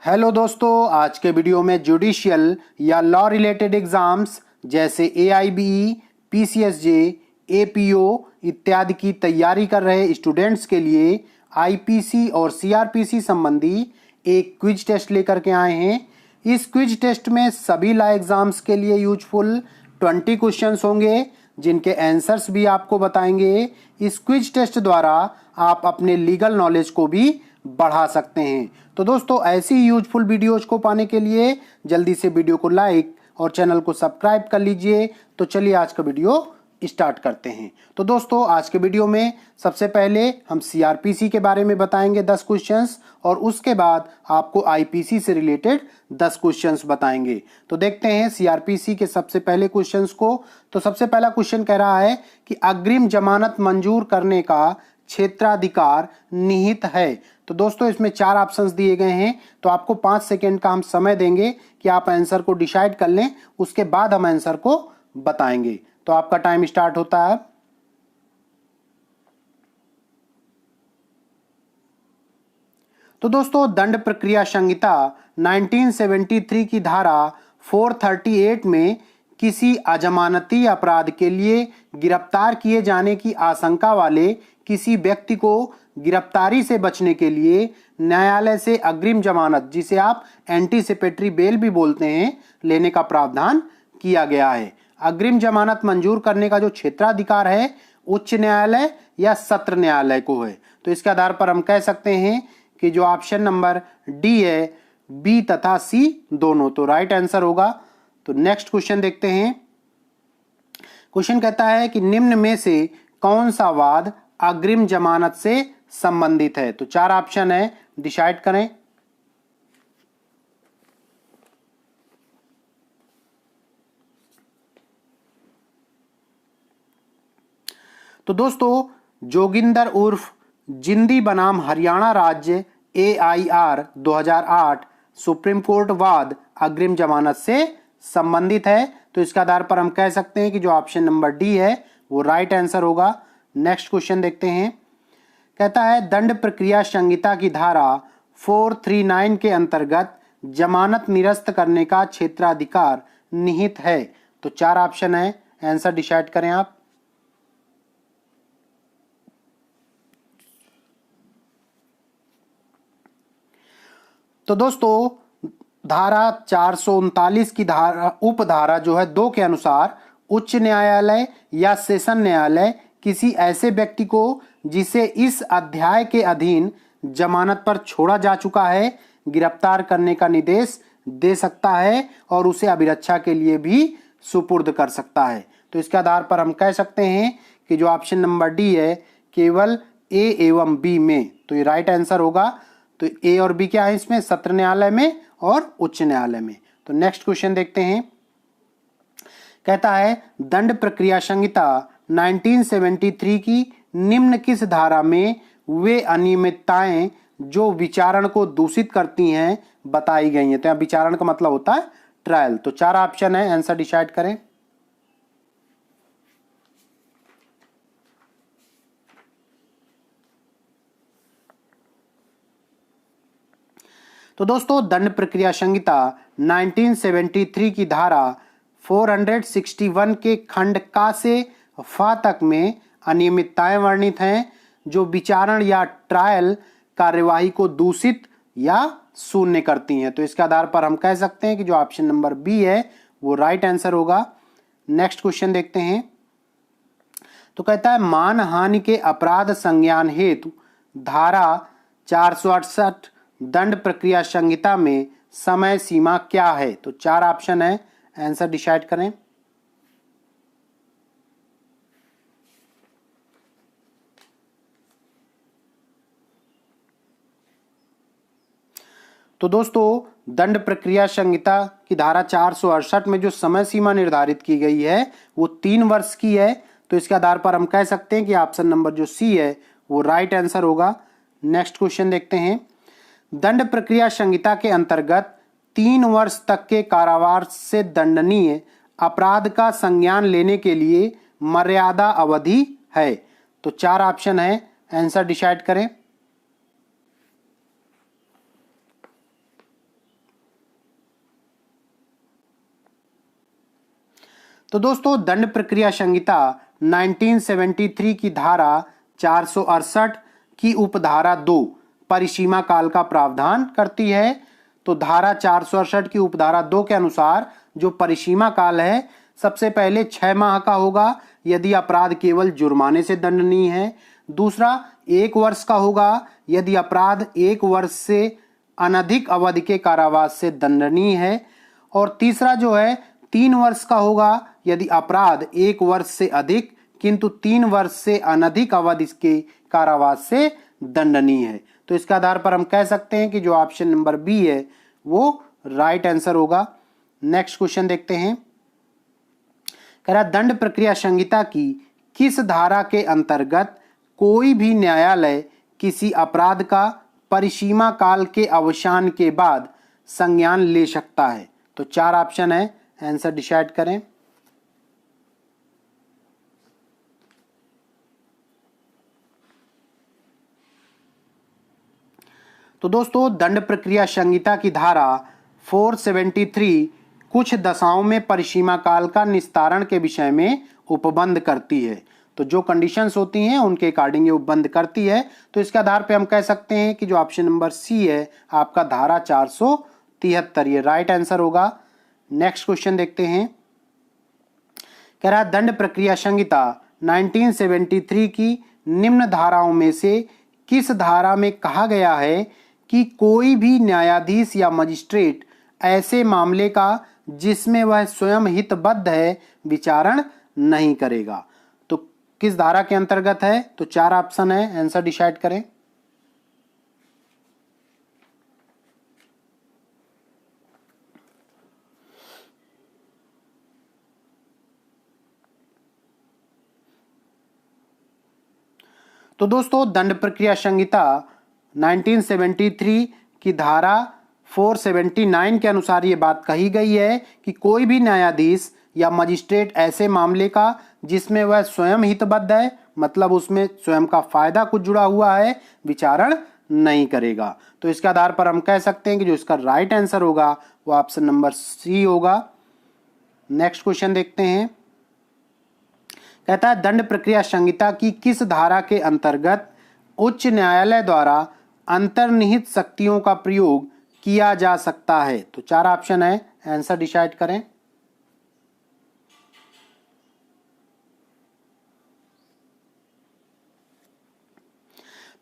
Hello दोस्तों, आज के वीडियो में जुडिशियल या लॉ रिलेटेड एग्जाम्स जैसे AIBE, PCSJ, APO इत्यादि की तैयारी कर रहे स्टूडेंट्स के लिए IPC और CRPC संबंधी एक क्विज टेस्ट लेकर के आए हैं। इस क्विज टेस्ट में सभी लॉ एग्जाम्स के लिए यूजफुल 20 क्वेश्चंस होंगे जिनके आंसर्स भी आपको बताएंगे। इस क्विज टेस्ट द्वारा आप अपने लीगल नॉलेज को भी बढ़ा सकते हैं। तो दोस्तों, ऐसी यूजफुल वीडियोज को पाने के लिए जल्दी से वीडियो को लाइक और चैनल को सब्सक्राइब कर लीजिए। तो चलिए आज का वीडियो स्टार्ट करते हैं। तो दोस्तों, आज के वीडियो में सबसे पहले हम CRPC के बारे में बताएंगे 10 क्वेश्चंस और उसके बाद आपको IPC से रिलेटेड 10 क्वेश्चंस बताएंगे। तो देखते हैं CRPC के सबसे पहले क्वेश्चंस को। तो सबसे पहला क्वेश्चन कह रहा है कि अग्रिम जमानत मंजूर करने का क्षेत्राधिकार निहित है। तो दोस्तों, इसमें 4 ऑप्शंस दिए गए हैं, तो आपको 5 सेकेंड का हम समय देंगे कि आप आंसर को डिसाइड कर लें, उसके बाद हम आंसर को बताएंगे। तो आपका टाइम स्टार्ट होता है। तो दोस्तों, दंड प्रक्रिया संहिता 1973 की धारा 438 में किसी अजमानती अपराध के लिए गिरफ्तार किए जाने की आशंका वाले किसी व्यक्ति को गिरफ्तारी से बचने के लिए न्यायालय से अग्रिम जमानत, जिसे आप एंटीसिपेटरी बेल भी बोलते हैं, लेने का प्रावधान किया गया है। अग्रिम जमानत मंजूर करने का जो क्षेत्राधिकार है उच्च न्यायालय या सत्र न्यायालय को है। तो इसके आधार पर हम कह सकते हैं कि जो ऑप्शन नंबर डी है, बी तथा सी दोनों, तो राइट आंसर होगा। तो नेक्स्ट क्वेश्चन देखते हैं। क्वेश्चन कहता है कि निम्न में से कौन सा वाद अग्रिम जमानत से संबंधित है। तो 4 ऑप्शन है, डिसाइड करें। तो दोस्तों, जोगिंदर उर्फ जिंदी बनाम हरियाणा राज्य AIR 2008 सुप्रीम कोर्ट वाद अग्रिम जमानत से संबंधित है। तो इसके आधार पर हम कह सकते हैं कि जो ऑप्शन नंबर डी है वो राइट आंसर होगा। नेक्स्ट क्वेश्चन देखते हैं। कहता है दंड प्रक्रिया संहिता की धारा 439 के अंतर्गत जमानत निरस्त करने का क्षेत्राधिकार निहित है। तो 4 ऑप्शन है, आंसर डिसाइड करें आप। तो दोस्तों, धारा 439 की धारा उपधारा जो है 2 के अनुसार उच्च न्यायालय या सेशन न्यायालय किसी ऐसे व्यक्ति को जिसे इस अध्याय के अधीन जमानत पर छोड़ा जा चुका है गिरफ्तार करने का निर्देश दे सकता है और उसे अभिरक्षा के लिए भी सुपुर्द कर सकता है। तो इसके आधार पर हम कह सकते हैं कि जो ऑप्शन नंबर डी है केवल ए एवं बी में, तो ये राइट आंसर होगा। तो ए और बी क्या है इसमें, सत्र न्यायालय में और उच्च न्यायालय में। तो नेक्स्ट क्वेश्चन देखते हैं। कहता है दंड प्रक्रिया संहिता 1973 की निम्न किस धारा में वे अनियमितताएं जो विचारण को दूषित करती हैं बताई गई हैं। तो यहाँ विचारण का मतलब होता है ट्रायल। तो 4 ऑप्शन है, आंसर डिसाइड करें। तो दोस्तों, दंड प्रक्रिया संहिता 1973 की धारा 461 के खंड का से फा तक में अनियमितताएं वर्णित हैं जो विचारण या ट्रायल कार्यवाही को दूषित या शून्य करती हैं। तो इसके आधार पर हम कह सकते हैं कि जो ऑप्शन नंबर बी है वो राइट आंसर होगा। नेक्स्ट क्वेश्चन देखते हैं। तो कहता है मानहानि के अपराध संज्ञान हेतु धारा 468 दंड प्रक्रिया संहिता में समय सीमा क्या है। तो 4 ऑप्शन है, आंसर डिसाइड करें। तो दोस्तों, दंड प्रक्रिया संहिता की धारा 468 में जो समय सीमा निर्धारित की गई है वो 3 वर्ष की है। तो इसके आधार पर हम कह सकते हैं कि ऑप्शन नंबर जो सी है वो राइट आंसर होगा। नेक्स्ट क्वेश्चन देखते हैं। दंड प्रक्रिया संहिता के अंतर्गत 3 वर्ष तक के कारावास से दंडनीय अपराध का संज्ञान लेने के लिए मर्यादा अवधि है। तो 4 ऑप्शन है, आंसर डिसाइड करें। तो दोस्तों दंड प्रक्रिया संहिता 1973 की धारा 468 की उपधारा 2 परिसीमा काल का प्रावधान करती है। तो धारा 468 की उपधारा 2 के अनुसार जो परिसीमा काल है, सबसे पहले 6 माह का होगा यदि अपराध केवल जुर्माने से दंडनीय है। दूसरा 1 वर्ष का होगा यदि अपराध 1 वर्ष से अनधिक अवधि के कारावास से दंडनीय है। और तीसरा जो है 3 वर्ष का होगा यदि अपराध 1 वर्ष से अधिक किंतु 3 वर्ष से अनधिक अवधि के कारावास से दंडनीय है। तो इसके आधार पर हम कह सकते हैं कि जो ऑप्शन नंबर बी है वो राइट आंसर होगा। नेक्स्ट क्वेश्चन देखते हैं। कह रहा दंड प्रक्रिया संहिता की किस धारा के अंतर्गत कोई भी न्यायालय किसी अपराध का परिसीमा काल के अवसान के बाद संज्ञान ले सकता है। तो 4 ऑप्शन है, आंसर डिसाइड करें। तो दोस्तों दंड प्रक्रिया संहिता की धारा 473 कुछ दशाओं में परिसीमा काल का निस्तारण के विषय में उपबंध करती है। तो जो कंडीशंस होती हैं उनके अकॉर्डिंग ये उपबंध करती है। तो इसके आधार पे हम कह सकते हैं कि जो ऑप्शन नंबर सी है आपका धारा 473 ये राइट आंसर होगा। नेक्स्ट क्वेश्चन देखते हैं। कह रहा दंड प्रक्रिया संहिता 1973 की निम्न धाराओं में से किस धारा में कहा गया है कि कोई भी न्यायाधीश या मजिस्ट्रेट ऐसे मामले का जिसमें वह स्वयं हितबद्ध है विचारण नहीं करेगा। तो किस धारा के अंतर्गत है? तो 4 ऑप्शन है, आंसर डिसाइड करें। तो दोस्तों दंड प्रक्रिया संहिता 1973 की धारा 479 के अनुसार ये बात कही गई है कि कोई भी न्यायाधीश या मजिस्ट्रेट ऐसे मामले का जिसमें वह स्वयं हितबद्ध है, मतलब उसमें स्वयं का फायदा कुछ जुड़ा हुआ है, विचारण नहीं करेगा। तो इसके आधार पर हम कह सकते हैं कि जो इसका राइट आंसर होगा वो ऑप्शन नंबर सी होगा। नेक्स्ट क्वेश्चन देखते हैं। कहता है दंड प्रक्रिया संहिता की किस धारा के अंतर्गत उच्च न्यायालय द्वारा अंतर्निहित शक्तियों का प्रयोग किया जा सकता है? तो 4 ऑप्शन है, आंसर डिसाइड करें।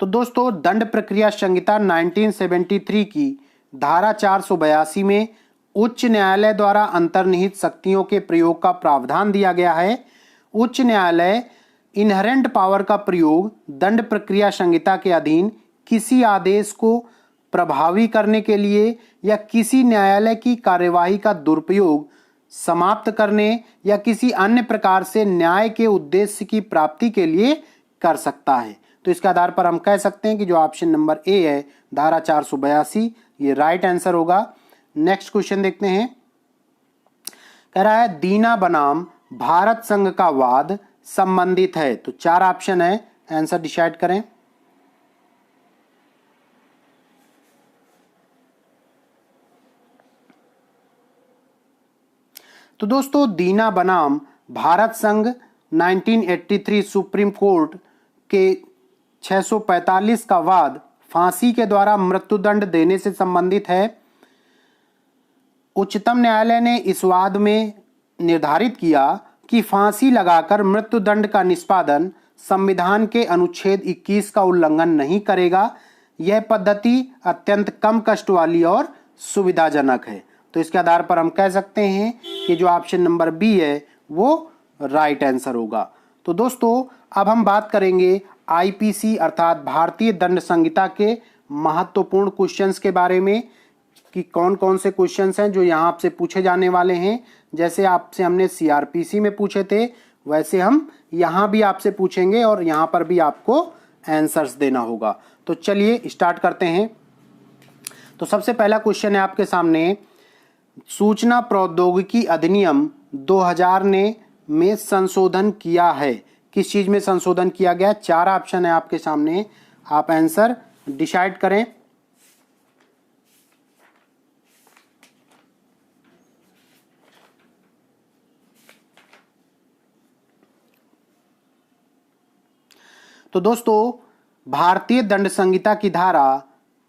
तो दोस्तों दंड प्रक्रिया संहिता 1973 की धारा 482 में उच्च न्यायालय द्वारा अंतर्निहित शक्तियों के प्रयोग का प्रावधान दिया गया है। उच्च न्यायालय इनहेरेंट पावर का प्रयोग दंड प्रक्रिया संहिता के अधीन किसी आदेश को प्रभावी करने के लिए या किसी न्यायालय की कार्यवाही का दुरुपयोग समाप्त करने या किसी अन्य प्रकार से न्याय के उद्देश्य की प्राप्ति के लिए कर सकता है। तो इसके आधार पर हम कह सकते हैं कि जो ऑप्शन नंबर ए है धारा 482 ये राइट आंसर होगा। नेक्स्ट क्वेश्चन देखते हैं। कह रहा है दीना बनाम भारत संघ का वाद संबंधित है। तो 4 ऑप्शन है, आंसर डिसाइड करें। तो दोस्तों दीना बनाम भारत संघ 1983 सुप्रीम कोर्ट के 645 का वाद फांसी के द्वारा मृत्युदंड देने से संबंधित है। उच्चतम न्यायालय ने इस वाद में निर्धारित किया कि फांसी लगाकर मृत्युदंड का निष्पादन संविधान के अनुच्छेद 21 का उल्लंघन नहीं करेगा। यह पद्धति अत्यंत कम कष्ट वाली और सुविधाजनक है। तो इसके आधार पर हम कह सकते हैं कि जो ऑप्शन नंबर बी है वो राइट आंसर होगा। तो दोस्तों अब हम बात करेंगे आईपीसी अर्थात भारतीय दंड संहिता के महत्वपूर्ण क्वेश्चंस के बारे में कि कौन कौन से क्वेश्चंस हैं जो यहाँ आपसे पूछे जाने वाले हैं। जैसे आपसे हमने सीआरपीसी में पूछे थे वैसे हम यहाँ भी आपसे पूछेंगे और यहाँ पर भी आपको आंसर्स देना होगा। तो चलिए स्टार्ट करते हैं। तो सबसे पहला क्वेश्चन है आपके सामने, सूचना प्रौद्योगिकी अधिनियम 2000 ने में संशोधन किया है। किस चीज में संशोधन किया गया? 4 ऑप्शन है आपके सामने, आप आंसर डिसाइड करें। तो दोस्तों भारतीय दंड संहिता की धारा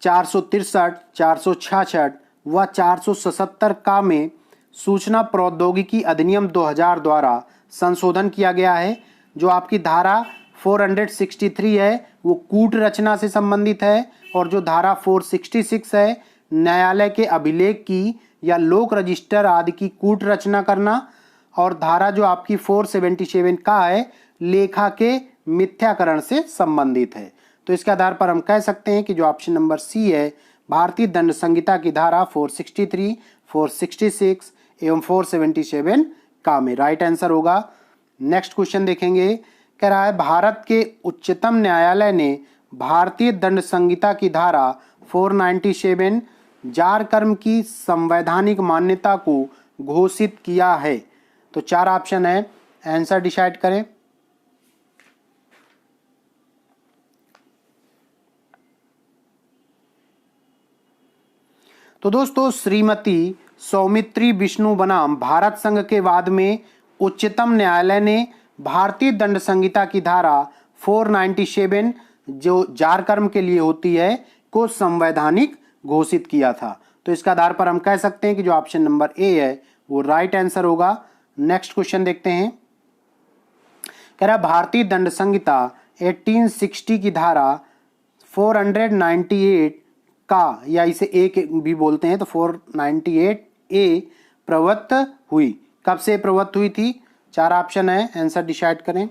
463, 466 व 477 का में सूचना प्रौद्योगिकी अधिनियम 2000 द्वारा संशोधन किया गया है। जो आपकी धारा 463 है वो कूट रचना से संबंधित है, और जो धारा 466 है न्यायालय के अभिलेख की या लोक रजिस्टर आदि की कूट रचना करना, और धारा जो आपकी 477 का है लेखा के मिथ्याकरण से संबंधित है। तो इसके आधार पर हम कह सकते हैं कि जो ऑप्शन नंबर सी है भारतीय दंड संहिता की धारा 463, 466 एवं 477 का में राइट आंसर होगा। नेक्स्ट क्वेश्चन देखेंगे, कह रहा है भारत के उच्चतम न्यायालय ने भारतीय दंड संहिता की धारा 497 जार कर्म की संवैधानिक मान्यता को घोषित किया है। तो 4 ऑप्शन है, आंसर डिसाइड करें। तो दोस्तों श्रीमती सौमित्री विष्णु बनाम भारत संघ के वाद में उच्चतम न्यायालय ने भारतीय दंड संहिता की धारा 497 जो जार कर्म के लिए होती है को संवैधानिक घोषित किया था। तो इसके आधार पर हम कह सकते हैं कि जो ऑप्शन नंबर ए है वो राइट आंसर होगा। नेक्स्ट क्वेश्चन देखते हैं, कह रहा भारतीय दंड संहिता 1860 की धारा 498 का, या इसे ए भी बोलते हैं, तो 498 ए प्रवृत्त हुई। कब से प्रवृत्त हुई थी? 4 ऑप्शन है, आंसर डिसाइड करें।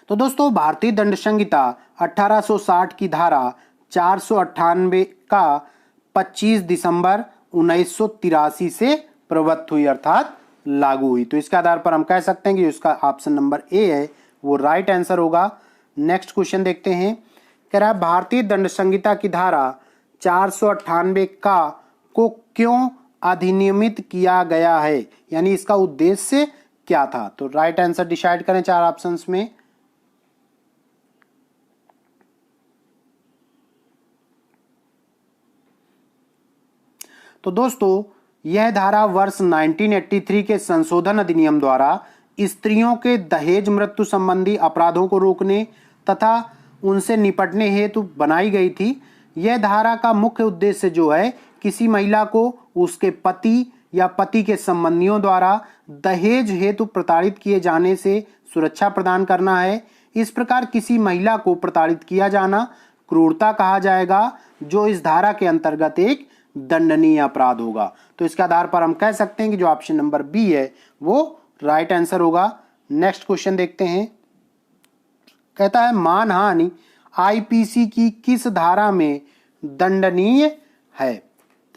तो दोस्तों भारतीय दंड संहिता 1860 की धारा 498 का 25 दिसंबर 1983 से प्रवृत्त हुई, अर्थात लागू हुई। तो इसके आधार पर हम कह सकते हैं कि इसका ऑप्शन नंबर ए है वो राइट आंसर होगा। नेक्स्ट क्वेश्चन देखते हैं, कह रहा है भारतीय दंड संहिता की धारा 498 का को क्यों अधिनियमित किया गया है, यानी इसका उद्देश्य क्या था? तो राइट आंसर डिसाइड करें 4 ऑप्शंस में। तो दोस्तों यह धारा वर्ष 1983 के संशोधन अधिनियम द्वारा स्त्रियों के दहेज मृत्यु संबंधी अपराधों को रोकने तथा उनसे निपटने हेतु बनाई गई थी। यह धारा का मुख्य उद्देश्य जो है किसी महिला को उसके पति या पति के संबंधियों द्वारा दहेज हेतु प्रताड़ित किए जाने से सुरक्षा प्रदान करना है। इस प्रकार किसी महिला को प्रताड़ित किया जाना क्रूरता कहा जाएगा, जो इस धारा के अंतर्गत एक दंडनीय अपराध होगा। तो इसके आधार पर हम कह सकते हैं कि जो ऑप्शन नंबर बी है वो राइट आंसर होगा। नेक्स्ट क्वेश्चन देखते हैं, कहता है मानहानि आईपीसी की किस धारा में दंडनीय है?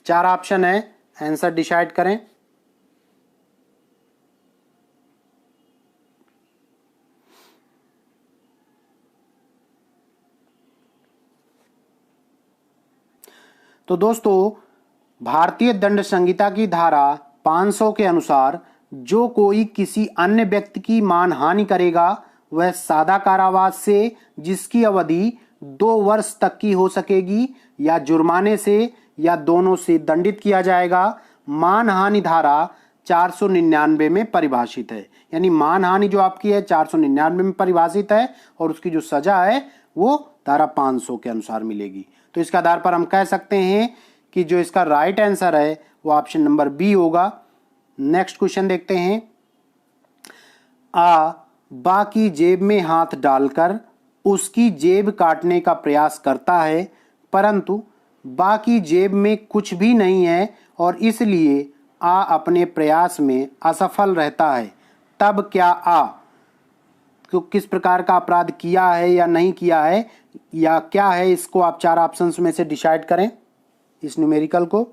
4 ऑप्शन है, आंसर डिसाइड करें। तो दोस्तों भारतीय दंड संहिता की धारा 500 के अनुसार जो कोई किसी अन्य व्यक्ति की मानहानि करेगा वह सादा कारावास से जिसकी अवधि 2 वर्ष तक की हो सकेगी या जुर्माने से या दोनों से दंडित किया जाएगा। मानहानि धारा 499 में परिभाषित है, यानी मानहानि जो आपकी है 499 में परिभाषित है और उसकी जो सजा है वो धारा 500 के अनुसार मिलेगी। तो इसके आधार पर हम कह सकते हैं कि जो इसका राइट आंसर है वो ऑप्शन नंबर बी होगा। नेक्स्ट क्वेश्चन देखते हैं, आ बा की जेब में हाथ डालकर उसकी जेब काटने का प्रयास करता है, परंतु बा की जेब में कुछ भी नहीं है और इसलिए आ अपने प्रयास में असफल रहता है। तब क्या आ तो किस प्रकार का अपराध किया है या नहीं किया है या क्या है, इसको आप 4 ऑप्शंस में से डिसाइड करें इस न्यूमेरिकल को।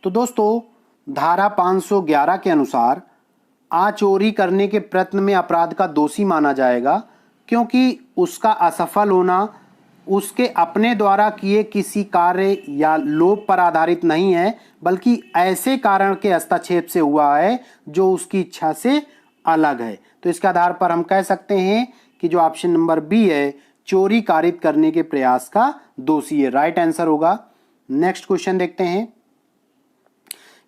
तो दोस्तों धारा 511 के अनुसार आ चोरी करने के प्रयत्न में अपराध का दोषी माना जाएगा क्योंकि उसका असफल होना उसके अपने द्वारा किए किसी कार्य या लोभ पर आधारित नहीं है, बल्कि ऐसे कारण के हस्तक्षेप से हुआ है जो उसकी इच्छा से अलग है। तो इसके आधार पर हम कह सकते हैं कि जो ऑप्शन नंबर बी है, चोरी कारित करने के प्रयास का दोषी है, राइट आंसर होगा। नेक्स्ट क्वेश्चन देखते हैं।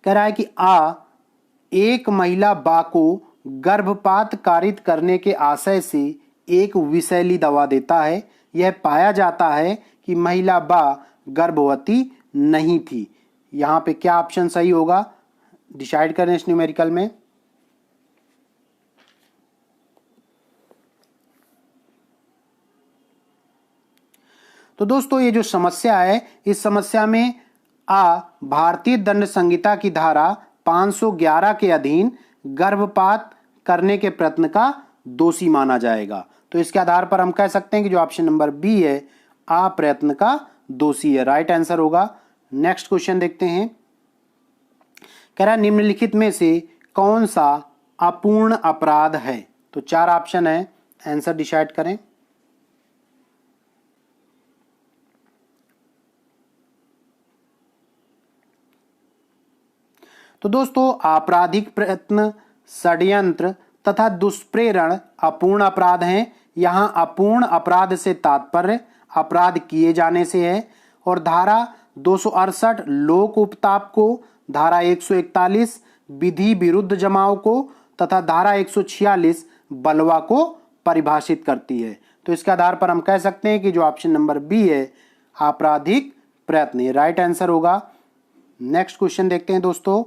कह रहा है कि एक महिला बा को गर्भपात कारित करने के आशय से एक विषैली दवा देता है। यह पाया जाता है कि महिला बा गर्भवती नहीं थी। यहां पे क्या ऑप्शन सही होगा, डिसाइड करें इस न्यूमेरिकल में। तो दोस्तों ये जो समस्या है, इस समस्या में भारतीय दंड संहिता की धारा 511 के अधीन गर्भपात करने के प्रयत्न का दोषी माना जाएगा। तो इसके आधार पर हम कह सकते हैं कि जो ऑप्शन नंबर बी है, प्रयत्न का दोषी है, राइट आंसर होगा। नेक्स्ट क्वेश्चन देखते हैं। कह रहा है निम्नलिखित में से कौन सा अपूर्ण अपराध है। तो 4 ऑप्शन है, आंसर डिसाइड करें। तो दोस्तों आपराधिक प्रयत्न, षड्यंत्र तथा दुष्प्रेरण अपूर्ण अपराध हैं। यहां अपूर्ण अपराध से तात्पर्य अपराध किए जाने से है। और धारा 268 लोक उपताप को, धारा 141 विधि विरुद्ध जमाव को तथा धारा 146 बलवा को परिभाषित करती है। तो इसके आधार पर हम कह सकते हैं कि जो ऑप्शन नंबर बी है, आपराधिक प्रयत्न, राइट आंसर होगा। नेक्स्ट क्वेश्चन देखते हैं दोस्तों।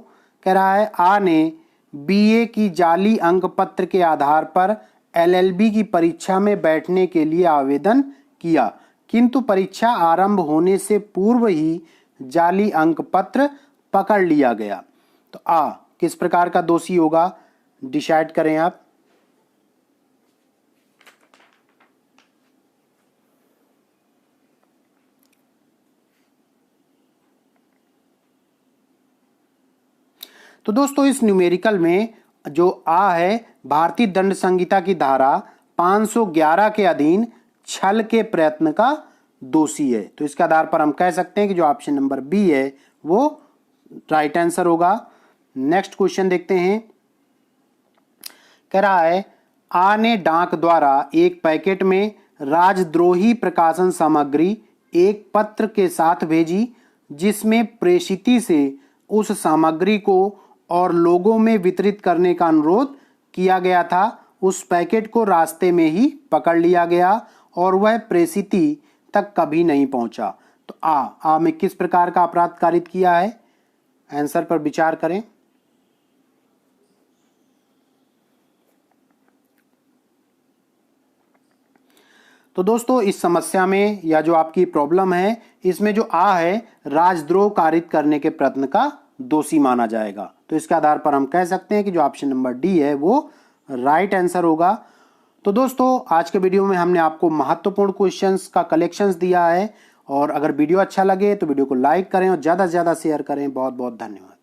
कह रहा है ने बीए की जाली अंक पत्र के आधार पर एलएलबी की परीक्षा में बैठने के लिए आवेदन किया, किंतु परीक्षा आरंभ होने से पूर्व ही जाली अंक पत्र पकड़ लिया गया। तो किस प्रकार का दोषी होगा, डिसाइड करें आप। तो दोस्तों इस न्यूमेरिकल में जो है, भारतीय दंड संहिता की धारा 511 के अधीन छल के प्रयत्न का दोषी है। तो इसके आधार पर हम कह सकते हैं कि जो ऑप्शन नंबर बी है वो राइट आंसर होगा। नेक्स्ट क्वेश्चन देखते हैं। कह रहा है ने डाक द्वारा एक पैकेट में राजद्रोही प्रकाशन सामग्री एक पत्र के साथ भेजी, जिसमें प्रेषिती से उस सामग्री को और लोगों में वितरित करने का अनुरोध किया गया था। उस पैकेट को रास्ते में ही पकड़ लिया गया और वह प्रेषिती तक कभी नहीं पहुंचा। तो में किस प्रकार का अपराध कारित किया है, आंसर पर विचार करें। तो दोस्तों इस समस्या में या जो आपकी प्रॉब्लम है, इसमें जो है राजद्रोह कारित करने के प्रयत्न का दोषी माना जाएगा। तो इसके आधार पर हम कह सकते हैं कि जो ऑप्शन नंबर डी है वो राइट आंसर होगा। तो दोस्तों आज के वीडियो में हमने आपको महत्वपूर्ण क्वेश्चंस का कलेक्शंस दिया है, और अगर वीडियो अच्छा लगे तो वीडियो को लाइक करें और ज़्यादा से ज़्यादा शेयर करें। बहुत बहुत धन्यवाद।